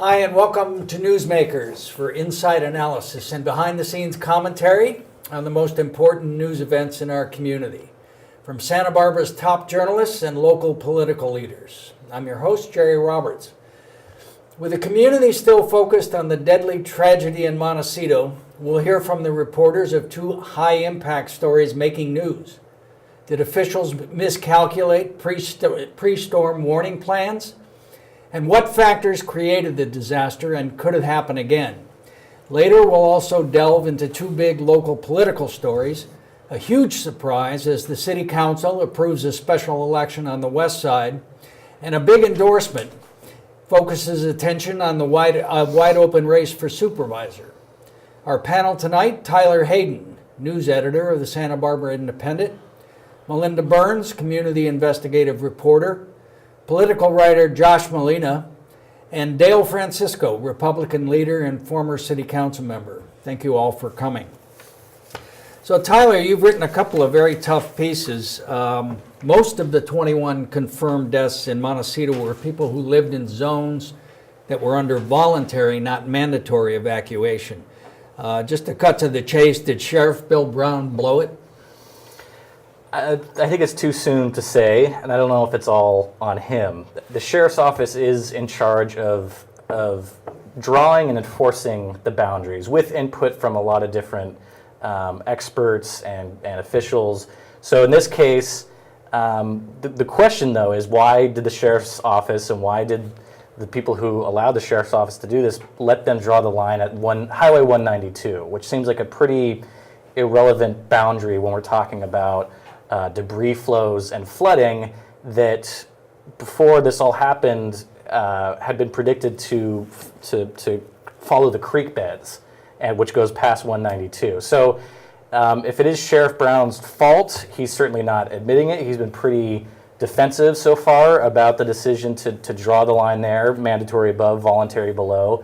Hi, and welcome to Newsmakers for inside analysis and behind-the-scenes commentary on the most important news events in our community. From Santa Barbara's top journalists and local political leaders. I'm your host, Jerry Roberts. With the community still focused on the deadly tragedy in Montecito, we'll hear from the reporters of two high-impact stories making news. Did officials miscalculate pre-storm warning plans? And what factors created the disaster and could it happen again? Later, we'll also delve into two big local political stories. A huge surprise as the City Council approves a special election on the west side, and a big endorsement focuses attention on the wide open race for supervisor. Our panel tonight, Tyler Hayden, news editor of the Santa Barbara Independent, Melinda Burns, community investigative reporter, political writer Josh Molina, and Dale Francisco, Republican leader and former city council member. Thank you all for coming. So Tyler, you've written a couple of very tough pieces. Most of the 21 confirmed deaths in Montecito were people who lived in zones that were under voluntary, not mandatory evacuation. Just to cut to the chase, did Sheriff Bill Brown blow it? I think it's too soon to say, and I don't know if it's all on him. The sheriff's office is in charge of drawing and enforcing the boundaries with input from a lot of different experts and officials. So in this case, the question though is, why did the sheriff's office and why did the people who allowed the sheriff's office to do this let them draw the line at Highway 192, which seems like a pretty irrelevant boundary when we're talking about debris flows and flooding that before this all happened had been predicted to follow the creek beds, and which goes past 192. So if it is Sheriff Brown's fault, he's certainly not admitting it. He's been pretty defensive so far about the decision to draw the line there, mandatory above, voluntary below.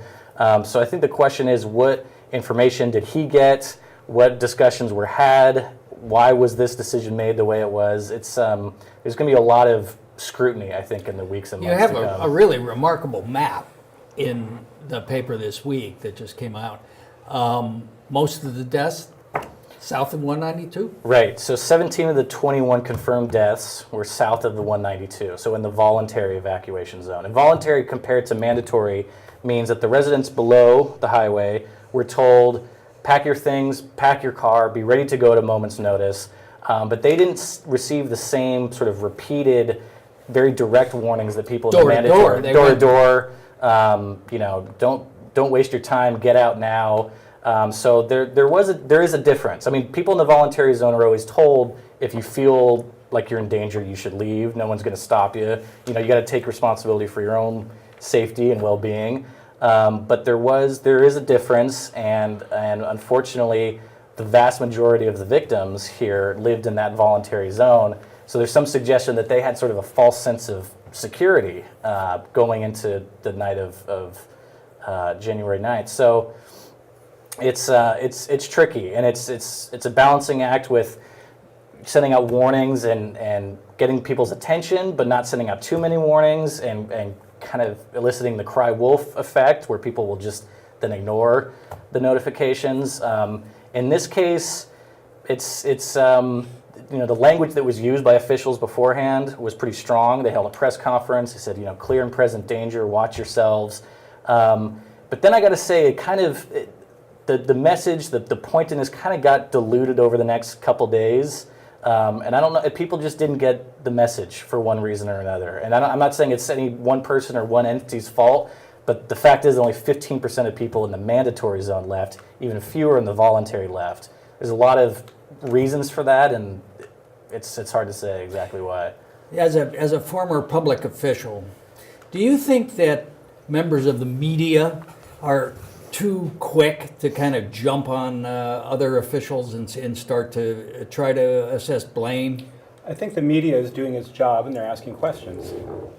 So I think the question is, what information did he get? What discussions were had? Why was this decision made the way it was? It's there's going to be a lot of scrutiny, I think, in the weeks and months to come. You have a really remarkable map in the paper this week that just came out. Most of the deaths south of 192? Right. So 17 of the 21 confirmed deaths were south of the 192, so in the voluntary evacuation zone. And voluntary compared to mandatory means that the residents below the highway were told, pack your things, pack your car, be ready to go at a moment's notice. But they didn't receive the same sort of repeated, very direct warnings that people demanded. Door to door. Don't waste your time. Get out now. So there is a difference. I mean, people in the voluntary zone are always told, if you feel like you're in danger, you should leave. No one's going to stop you. You got to take responsibility for your own safety and well-being. But there is a difference, and unfortunately, the vast majority of the victims here lived in that voluntary zone. So there's some suggestion that they had sort of a false sense of security going into the night of January 9th. So it's tricky, and it's a balancing act with sending out warnings and getting people's attention, but not sending out too many warnings and kind of eliciting the cry wolf effect, where people will just then ignore the notifications. In this case, it's the language that was used by officials beforehand was pretty strong. They held a press conference. They said, clear and present danger, watch yourselves. But then I got to say, the message, the pointedness kind of got diluted over the next couple days. And I don't know if people just didn't get the message for one reason or another. And I'm not saying it's any one person or one entity's fault, but the fact is only 15% of people in the mandatory zone left, even fewer in the voluntary left. There's a lot of reasons for that, and it's hard to say exactly why. As a former public official, do you think that members of the media are too quick to kind of jump on other officials and start to try to assess blame? I think the media is doing its job and they're asking questions.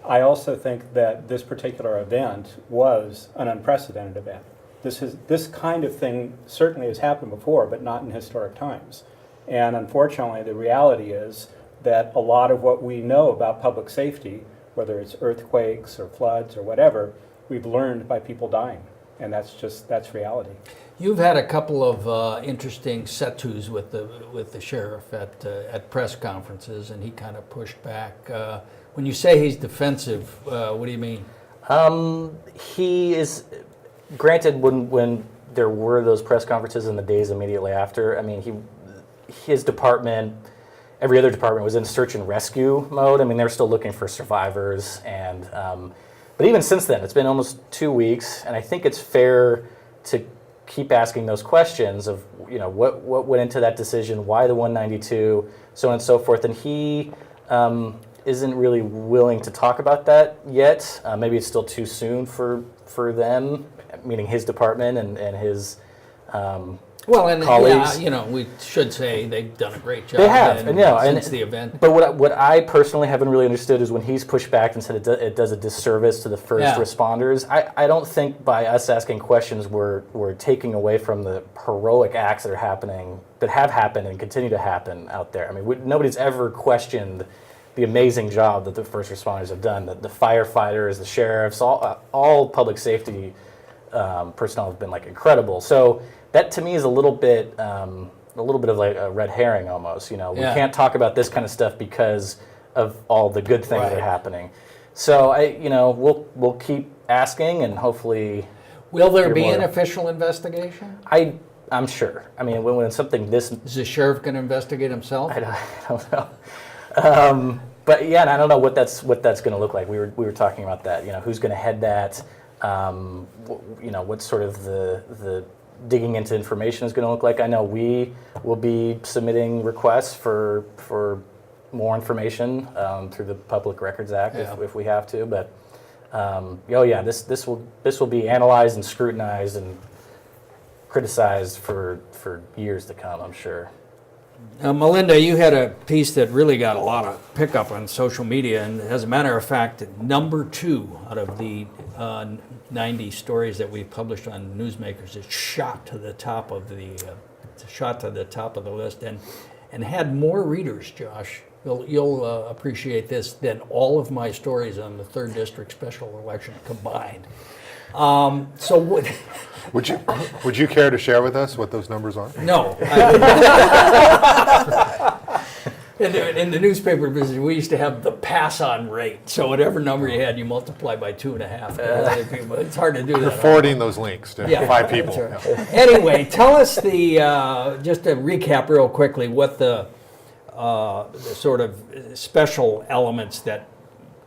I also think that this particular event was an unprecedented event. This kind of thing certainly has happened before, but not in historic times. And unfortunately, the reality is that a lot of what we know about public safety, whether it's earthquakes or floods or whatever, we've learned by people dying, and that's reality. You've had a couple of interesting set-tos with the sheriff at press conferences, and he kind of pushed back. When you say he's defensive, what do you mean? He is, granted, when there were those press conferences in the days immediately after, I mean, his department, every other department was in search and rescue mode. I mean, they're still looking for survivors, and but even since then, it's been almost 2 weeks, and I think it's fair to keep asking those questions of, what went into that decision, why the 192, so on and so forth. And he isn't really willing to talk about that yet. Maybe it's still too soon for them, meaning his department and his colleagues. Yeah, we should say they've done a great job. They have, since the event. But what I personally haven't really understood is when he's pushed back and said it does a disservice to the first responders. I don't think by us asking questions we're taking away from the heroic acts that have happened and continue to happen out there. I mean, nobody's ever questioned the amazing job that the first responders have done. The firefighters, the sheriffs, all public safety personnel have been incredible. So that to me is a little bit of like a red herring almost. We can't talk about this kind of stuff because of all the good things that are happening. So we'll keep asking, and hopefully. Will there be an official investigation? I'm sure. I mean, when something this is the sheriff going to investigate himself? I don't know. But yeah, and I don't know what that's going to look like. We were talking about that. Who's going to head that? What sort of the digging into information is going to look like. I know we will be submitting requests for more information through the Public Records Act if we have to. But this will be analyzed and scrutinized and criticized for years to come, I'm sure. Melinda, you had a piece that really got a lot of pickup on social media, and as a matter of fact, number 2 out of the 90 stories that we published on Newsmakers is shot to the top of the list, and had more readers, Josh. You'll appreciate this, than all of my stories on the 3rd District special election combined. Would you care to share with us what those numbers are? No. In the newspaper business, we used to have the pass-on rate. So whatever number you had, you multiply by 2.5. It's hard to do that. You're forwarding those links to 5 people. Right. Yeah. Anyway, tell us just to recap real quickly what the sort of special elements that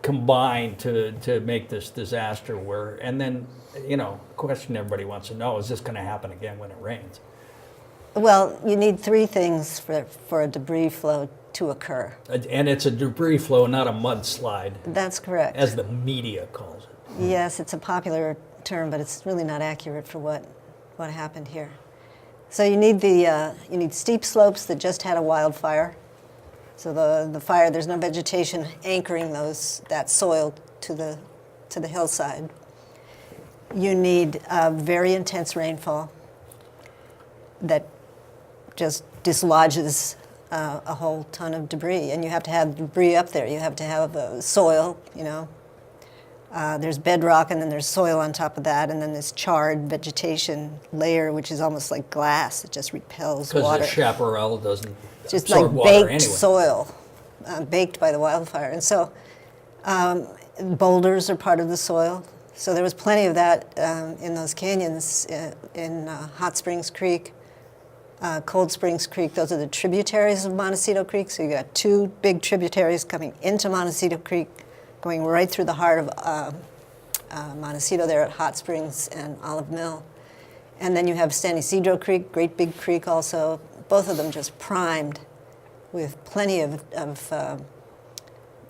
combine to make this disaster were, and then, question everybody wants to know, is this going to happen again when it rains? Well, you need 3 things for a debris flow to occur. And it's a debris flow, not a mudslide. That's correct. As the media calls it. Yes, it's a popular term, but it's really not accurate for what happened here. So you need steep slopes that just had a wildfire. So the fire, there's no vegetation anchoring that soil to the hillside. You need very intense rainfall that just dislodges a whole ton of debris, and you have to have debris up there. You have to have soil, There's bedrock, and then there's soil on top of that, and then this charred vegetation layer, which is almost like glass. It just repels water. Because the chaparral doesn't just absorb like water baked anyway. soil, baked by the wildfire. And so boulders are part of the soil. So there was plenty of that in those canyons in Hot Springs Creek, Cold Springs Creek. Those are the tributaries of Montecito Creek. So you got 2 big tributaries coming into Montecito Creek, going right through the heart of Montecito there at Hot Springs and Olive Mill. And then you have San Isidro Creek, Great Big Creek also, both of them just primed with plenty of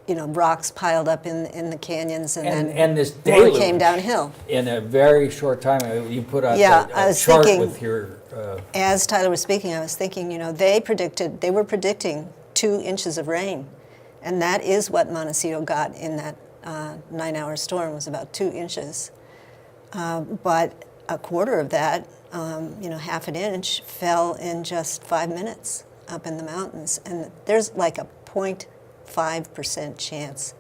rocks piled up in the canyons, and this water deluge came downhill. In a very short time, you put out a chart with your... As Tyler was speaking, I was thinking, they were predicting 2 inches of rain. And that is what Montecito got in that 9-hour storm, was about 2 inches. But a quarter of that, half an inch, fell in just 5 minutes up in the mountains. And there's like a 0.5% chance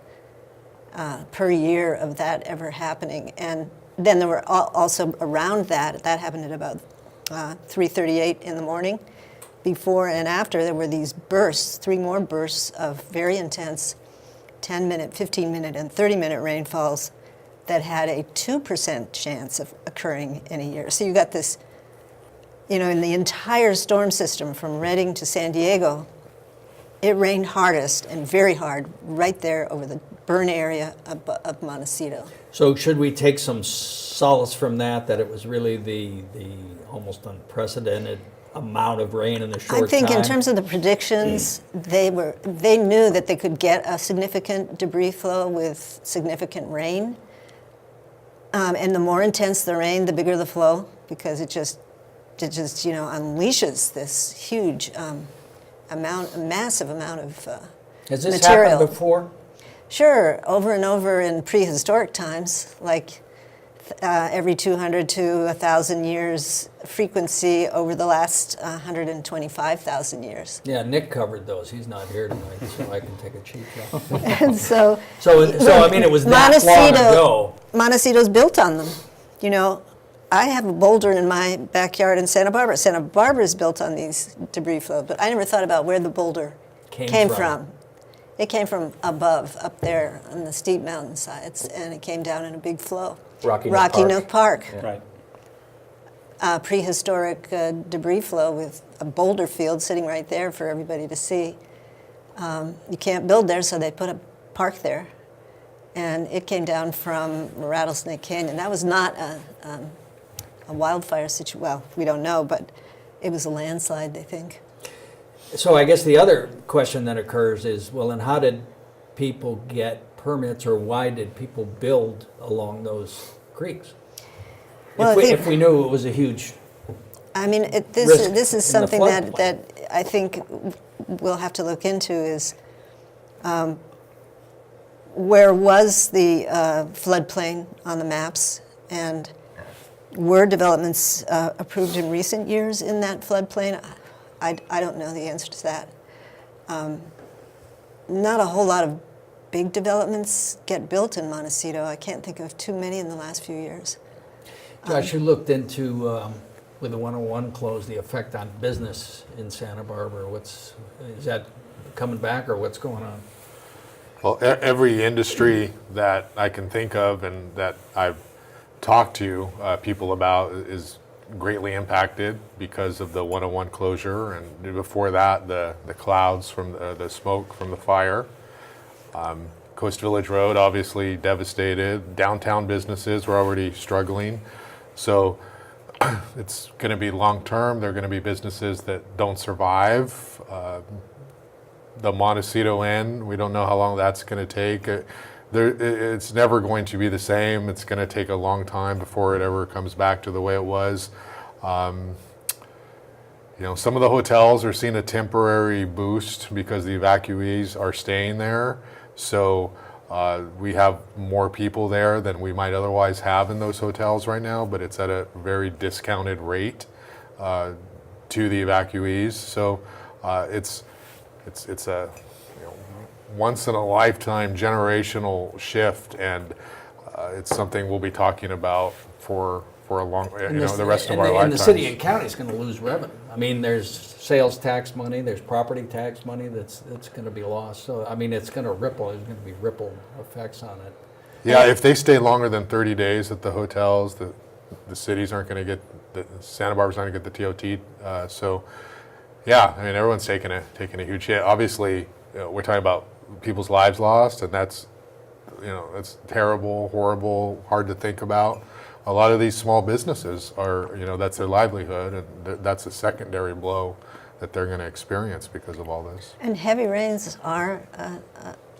per year of that ever happening. And then there were also around that happened at about 3:38 in the morning. Before and after, there were these bursts, 3 more bursts of very intense 10-minute, 15-minute, and 30-minute rainfalls that had a 2% chance of occurring in a year. So you got this, in the entire storm system from Redding to San Diego, it rained hardest and very hard right there over the burn area of Montecito. So should we take some solace from that it was really the almost unprecedented amount of rain in the short time? I think in terms of the predictions, they knew that they could get a significant debris flow with significant rain. And the more intense the rain, the bigger the flow, because it just unleashes this huge massive amount of Has this material. happened before? Sure, over and over in prehistoric times, like every 200 to 1,000 years frequency over the last 125,000 years. Yeah, Nick covered those. He's not here tonight, so I can take a cheap shot. And so I mean, it was that long ago. Montecito's built on them. I have a boulder in my backyard in Santa Barbara. Santa Barbara is built on these debris flows, but I never thought about where the boulder came from. It came from above, up there on the steep mountainsides, and it came down in a big flow. Rocky Nook Park. Yeah. Right. Prehistoric debris flow with a boulder field sitting right there for everybody to see. You can't build there, so they put a park there. And it came down from Rattlesnake Canyon. That was not a wildfire situation. Well, we don't know, but it was a landslide, they think. So I guess the other question that occurs is, well, and how did people get permits, or why did people build along those creeks? Well, If we knew it was a huge... I mean, this risk is in the something floodplain. that I think we'll have to look into is where was the floodplain on the maps, and were developments approved in recent years in that floodplain? I don't know the answer to that. Not a whole lot of big developments get built in Montecito. I can't think of too many in the last few years. Josh, you looked into, with the 101 closed, the effect on business in Santa Barbara. Is that coming back, or what's going on? Well, every industry that I can think of and that I've talked to people about is greatly impacted because of the 101 closure, and before that, the clouds from the smoke from the fire. Coast Village Road, obviously devastated. Downtown businesses were already struggling. So it's going to be long-term. There are going to be businesses that don't survive. The Montecito end, we don't know how long that's going to take. It's never going to be the same. It's going to take a long time before it ever comes back to the way it was. Some of the hotels are seeing a temporary boost because the evacuees are staying there. So we have more people there than we might otherwise have in those hotels right now, but it's at a very discounted rate to the evacuees. So it's a once in a lifetime generational shift, and it's something we'll be talking about for a long, the rest of our lifetimes. And the city and county is going to lose revenue. I mean, there's sales tax money, there's property tax money that's going to be lost. So, I mean, it's going to ripple. There's going to be ripple effects on it. Yeah, if they stay longer than 30 days at the hotels, the cities aren't going to get, Santa Barbara's not going to get the TOT. So, yeah, I mean, everyone's taking a huge hit. Obviously, we're talking about people's lives lost, and that's terrible, horrible, hard to think about. A lot of these small businesses are, that's their livelihood, and that's a secondary blow that they're going to experience because of all this. And heavy rains are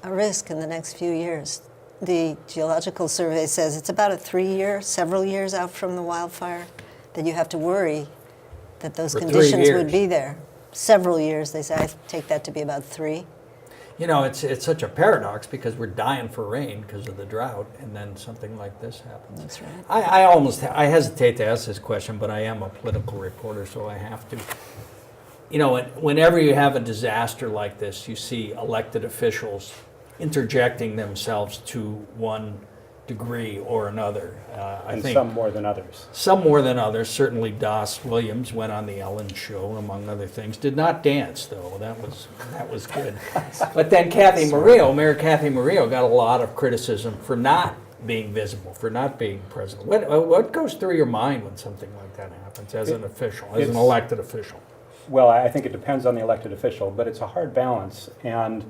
a risk in the next few years. The Geological Survey says it's about several years out from the wildfire, that you have to worry that those For 3 conditions years. would be there. Several years, they say. I take that to be about 3. It's such a paradox because we're dying for rain because of the drought, and then something like this happens. That's right. I hesitate to ask this question, but I am a political reporter, so I have to. Whenever you have a disaster like this, you see elected officials interjecting themselves to one degree or another. I And think some more than others. some more than others. Certainly Doss Williams went on the Ellen Show, among other things. Did not dance, though. That was good. But then Mayor Cathy Murillo got a lot of criticism for not being visible, for not being present. What goes through your mind when something like that happens as an official, as an elected official? Well, I think it depends on the elected official, but it's a hard balance. And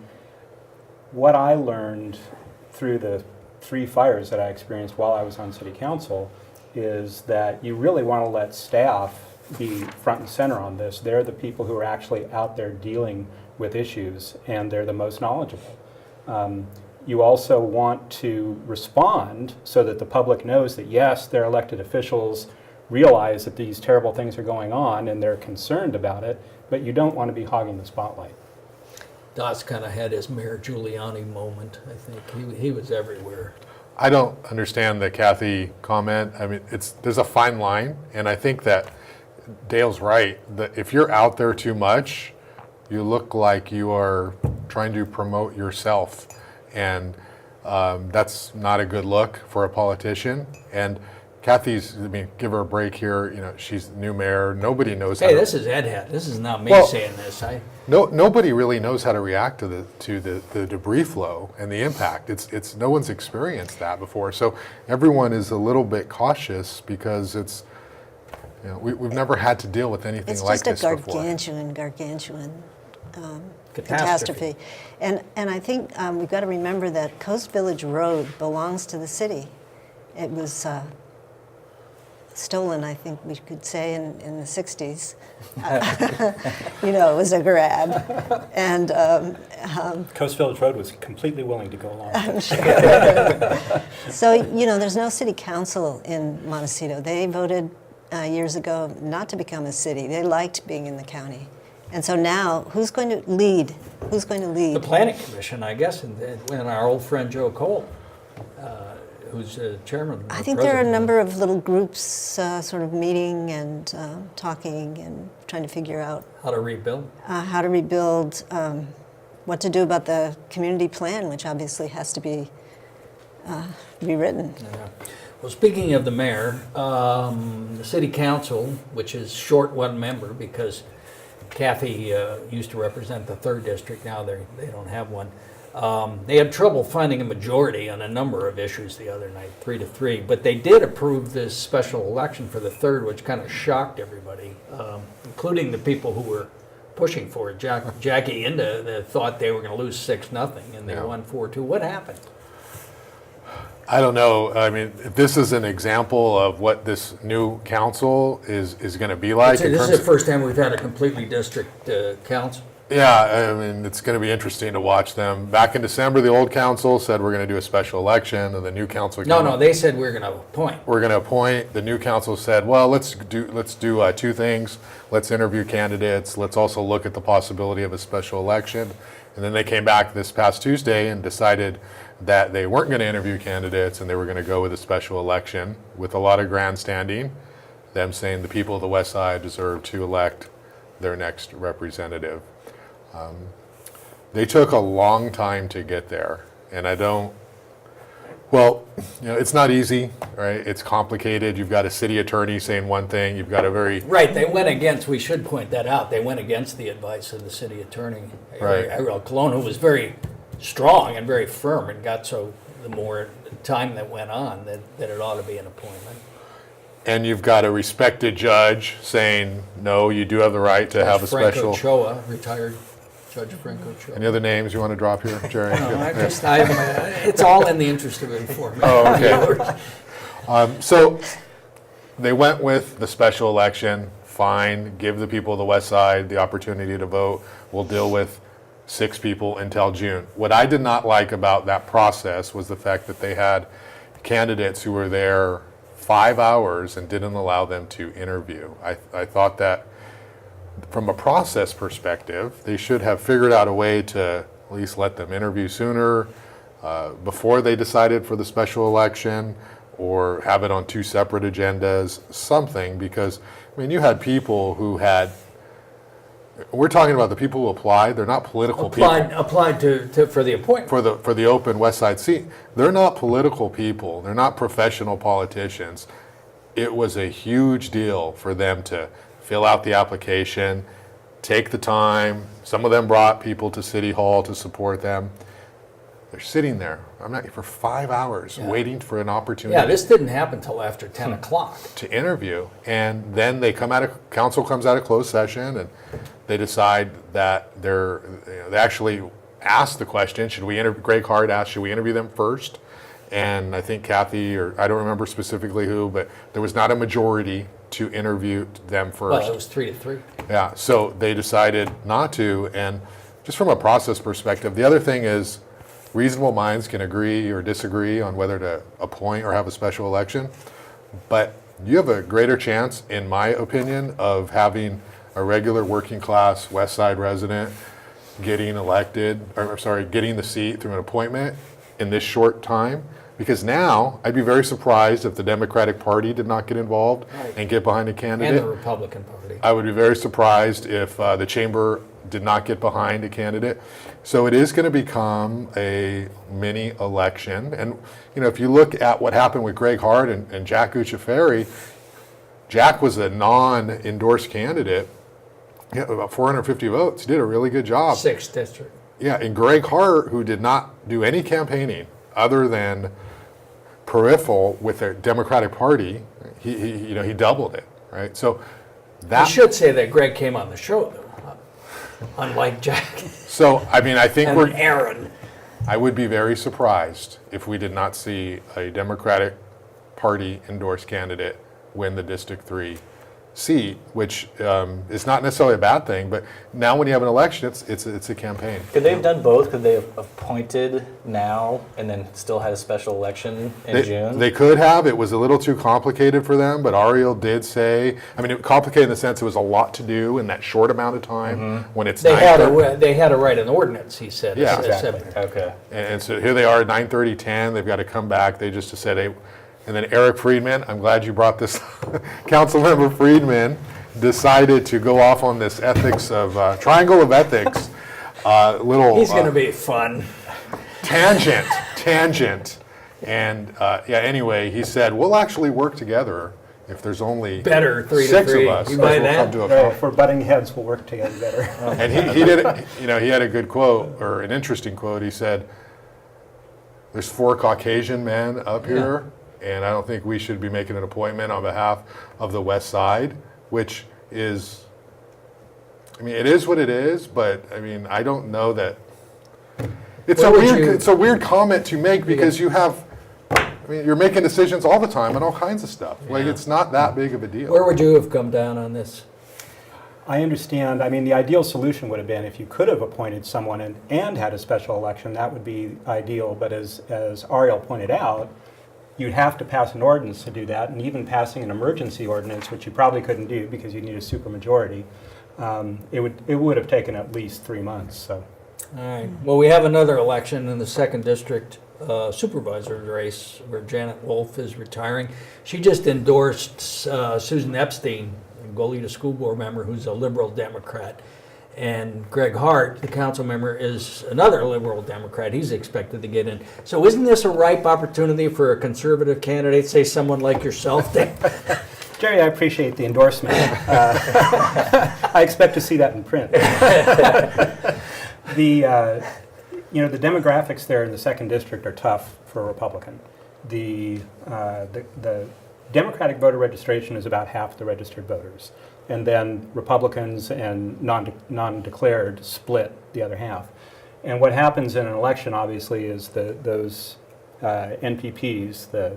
what I learned through the 3 fires that I experienced while I was on city council is that you really want to let staff be front and center on this. They're the people who are actually out there dealing with issues, and they're the most knowledgeable. You also want to respond so that the public knows that, yes, their elected officials realize that these terrible things are going on and they're concerned about it, but you don't want to be hogging the spotlight. Doss kind of had his Mayor Giuliani moment, I think. He was everywhere. I don't understand the Cathy comment. I mean, there's a fine line, and I think that Dale's right. That if you're out there too much, you look like you are trying to promote yourself, and that's not a good look for a politician. And Cathy's, I mean, give her a break here. You know, she's the new mayor. Nobody knows. Hey, this is Ed Head. This is not me saying this. Nobody really knows how to react to the debris flow and the impact. It's no one's experienced that before, so everyone is a little bit cautious because it's, you know, we've never had to deal with anything like this before. It's just a gargantuan catastrophe. And I think we've got to remember that Coast Village Road belongs to the city. It was stolen, I think we could say, in the 60s. You know, it was a grab. And Coast Village Road was completely willing to go along. I'm sure. So, you know, there's no city council in Montecito. They voted years ago not to become a city. They liked being in the county. And so now, who's going to lead? Who's going to lead? The Planning Commission, I guess, and our old friend Joe Cole, who's chairman. I think there are a number of little groups sort of meeting and talking and trying to figure out how to rebuild. What to do about the community plan, which obviously has to be rewritten. Yeah. Well, speaking of the mayor, the city council, which is short one member because Cathy used to represent the 3rd district, now they don't have one. They had trouble finding a majority on a number of issues the other night, 3-3, but they did approve this special election for the 3rd, which kind of shocked everybody, including the people who were pushing for it. Jackie Inda thought they were going to lose 6-0, and they won 4-2. What happened? I don't know. I mean, this is an example of what this new council is going to be like. This is the first time we've had a completely district council. Yeah, I mean, it's going to be interesting to watch them. Back in December, the old council said we're going to do a special election, and the new council. No, they said we're going to appoint. We're going to appoint. The new council said, well, let's do 2 things. Let's interview candidates. Let's also look at the possibility of a special election. And then they came back this past Tuesday and decided that they weren't going to interview candidates and they were going to go with a special election with a lot of grandstanding, them saying the people of the West Side deserve to elect their next representative. They took a long time to get there, and it's not easy, right? It's complicated. You've got a city attorney saying one thing, you've got a very... Right, they went against, we should point that out, they went against the advice of the city attorney, Right. Ariel Colon, who was very strong and very firm, and got so the more time that went on that it ought to be an appointment. And you've got a respected judge saying, no, you do have the right to have a special... Franco Choa, retired Judge Franco Choa. Any other names you want to drop here, Jerry? No, it's all in the interest of information. Oh, okay. So they went with the special election, fine, give the people of the West Side the opportunity to vote. We'll deal with 6 people until June. What I did not like about that process was the fact that they had candidates who were there 5 hours and didn't allow them to interview. I thought that from a process perspective, they should have figured out a way to at least let them interview sooner, before they decided for the special election, or have it on 2 separate agendas, something, because, I mean, you had people who had we're talking about the people who applied. They're not political people. Applied to for the appointment. For the open West Side seat. They're not political people. They're not professional politicians. It was a huge deal for them to fill out the application, take the time. Some of them brought people to City Hall to support them. They're sitting there. For 5 hours waiting for an opportunity. Yeah, this didn't happen till after 10 o'clock. To interview, and then they council comes out of closed session, and they decide that they actually ask the question, should we interview? Greg Hart asked, should we interview them first? And I think Cathy, or I don't remember specifically who, but there was not a majority to interview them first. Well, it was 3-3. Yeah, so they decided not to, and just from a process perspective, the other thing is reasonable minds can agree or disagree on whether to appoint or have a special election, but you have a greater chance, in my opinion, of having a regular working class West Side resident getting elected, getting the seat through an appointment in this short time. Because now, I'd be very surprised if the Democratic Party did not get involved and get behind a candidate. And the Republican Party. I would be very surprised if the chamber did not get behind a candidate. So it is going to become a mini election. And if you look at what happened with Greg Hart and Jack Ucciferri, Jack was a non-endorsed candidate. He had about 450 votes. He did a really good job. 6th district. Yeah, and Greg Hart, who did not do any campaigning other than peripheral with the Democratic Party, he doubled it, right? So I should say that Greg came on the show, though, unlike Jack So I think and Aaron. I would be very surprised if we did not see a Democratic Party endorsed candidate win the District 3 seat, which is not necessarily a bad thing, but now when you have an election, it's a campaign. Could they have done both? Could they have appointed now and then still had a special election in June? They could have. It was a little too complicated for them, but Ariel did say, it was complicated in the sense it was a lot to do in that short amount of time when it's They had to write an ordinance, he said. Yeah, exactly. Okay. And so here they are at 9:30, they've got to come back. They just said, and then Eric Friedman, I'm glad you brought this, Councilmember Friedman decided to go off on this ethics of, triangle of ethics, He's going to be fun. tangent. And anyway, he said, we'll actually work together if there's only Better 3 to 6 3. of us. You buy we'll that? come to a If we're butting heads, we'll work together better. And he did it, he had a good quote, or an interesting quote. He said, there's 4 Caucasian men up here, and I don't think we should be making an appointment on behalf of the West Side, which is, it is what it is, but I don't know that, it's a weird comment to make because you have, you're making decisions all the time on all kinds of stuff. Like, it's not that big of a deal. Where would you have come down on this? I understand. The ideal solution would have been if you could have appointed someone and had a special election, that would be ideal. But as Ariel pointed out, you'd have to pass an ordinance to do that, and even passing an emergency ordinance, which you probably couldn't do because you need a supermajority, it would have taken at least 3 months. So. All right. Well, we have another election in the 2nd District supervisor race where Janet Wolf is retiring. She just endorsed Susan Epstein, a Goleta school board member who's a liberal Democrat. And Greg Hart, the council member, is another liberal Democrat. He's expected to get in. So isn't this a ripe opportunity for a conservative candidate, say someone like yourself? Jerry, I appreciate the endorsement. I expect to see that in print. The demographics there in the 2nd District are tough for a Republican. The Democratic voter registration is about half the registered voters. And then Republicans and non-declared split the other half. And what happens in an election, obviously, is those NPPs, the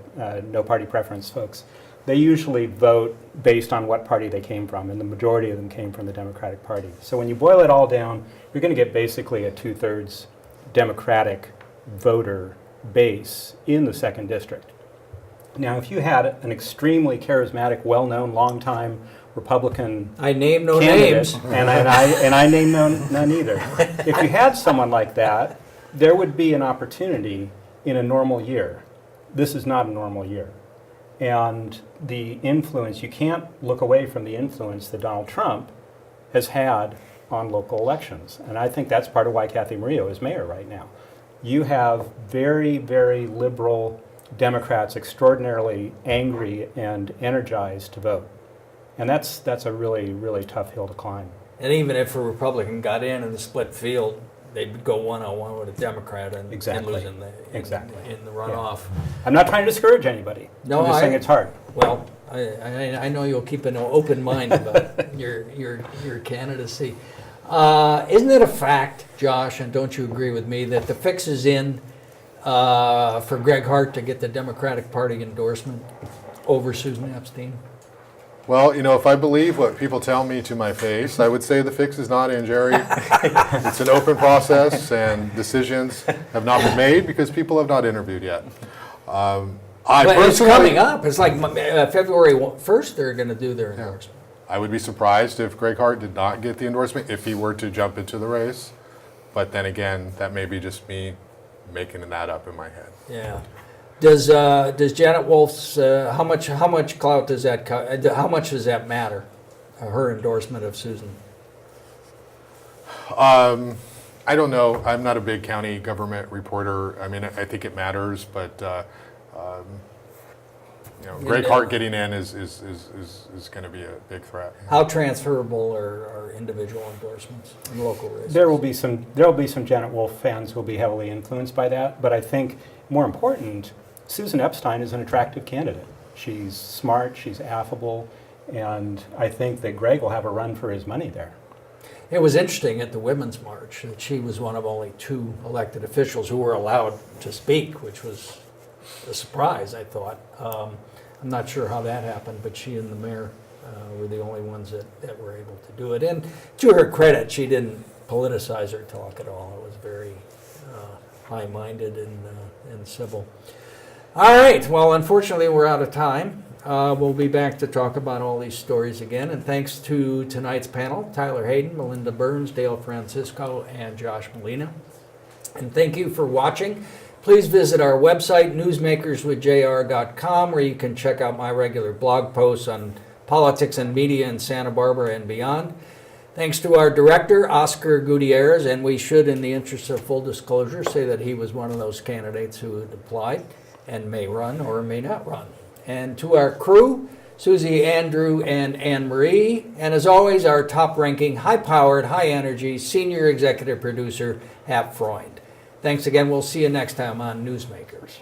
no party preference folks, they usually vote based on what party they came from, and the majority of them came from the Democratic Party. So when you boil it all down, you're going to get basically a 2/3 Democratic voter base in the 2nd District. Now, if you had an extremely charismatic, well-known, long-time Republican I name no candidate, names. and I name none either. If you had someone like that, there would be an opportunity in a normal year. This is not a normal year. And the influence, you can't look away from the influence that Donald Trump has had on local elections. And I think that's part of why Cathy Murillo is mayor right now. You have very, very liberal Democrats extraordinarily angry and energized to vote. And that's a really, really tough hill to climb. And even if a Republican got in the split field, they'd go one-on-one with a Democrat and Exactly. lose in the runoff. I'm not trying to discourage anybody. No, I'm just saying it's hard. Well, I know you'll keep an open mind about your candidacy. Isn't it a fact, Josh, and don't you agree with me, that the fix is in for Greg Hart to get the Democratic Party endorsement over Susan Epstein? Well, if I believe what people tell me to my face, I would say the fix is not in, Jerry. It's an open process, and decisions have not been made because people have not interviewed yet. But it's coming up. It's like February 1st they're going to do their endorsement. I would be surprised if Greg Hart did not get the endorsement if he were to jump into the race. But then again, that may be just me making that up in my head. Yeah. Does Janet Wolf's how much clout does that how much does that matter? Her endorsement of Susan. I don't know. I'm not a big county government reporter. I mean, I think it matters, but Greg Hart getting in is going to be a big threat. How transferable are individual endorsements in local races? There will be some Janet Wolf fans who will be heavily influenced by that, but I think more important, Susan Epstein is an attractive candidate. She's smart, she's affable, and I think that Greg will have a run for his money there. It was interesting at the Women's March that she was one of only 2 elected officials who were allowed to speak, which was a surprise, I thought. I'm not sure how that happened, but she and the mayor were the only ones that were able to do it. And to her credit, she didn't politicize her talk at all. It was very high-minded and civil. All right, well, unfortunately, we're out of time. We'll be back to talk about all these stories again. And thanks to tonight's panel, Tyler Hayden, Melinda Burns, Dale Francisco, and Josh Molina. And thank you for watching. Please visit our website, newsmakerswithjr.com, where you can check out my regular blog posts on politics and media in Santa Barbara and beyond. Thanks to our director, Oscar Gutierrez, and we should, in the interest of full disclosure, say that he was one of those candidates who had applied and may run or may not run. And to our crew, Susie, Andrew, and Anne-Marie, and as always, our top-ranking, high-powered, high-energy senior executive producer, Hap Freund. Thanks again. We'll see you next time on Newsmakers.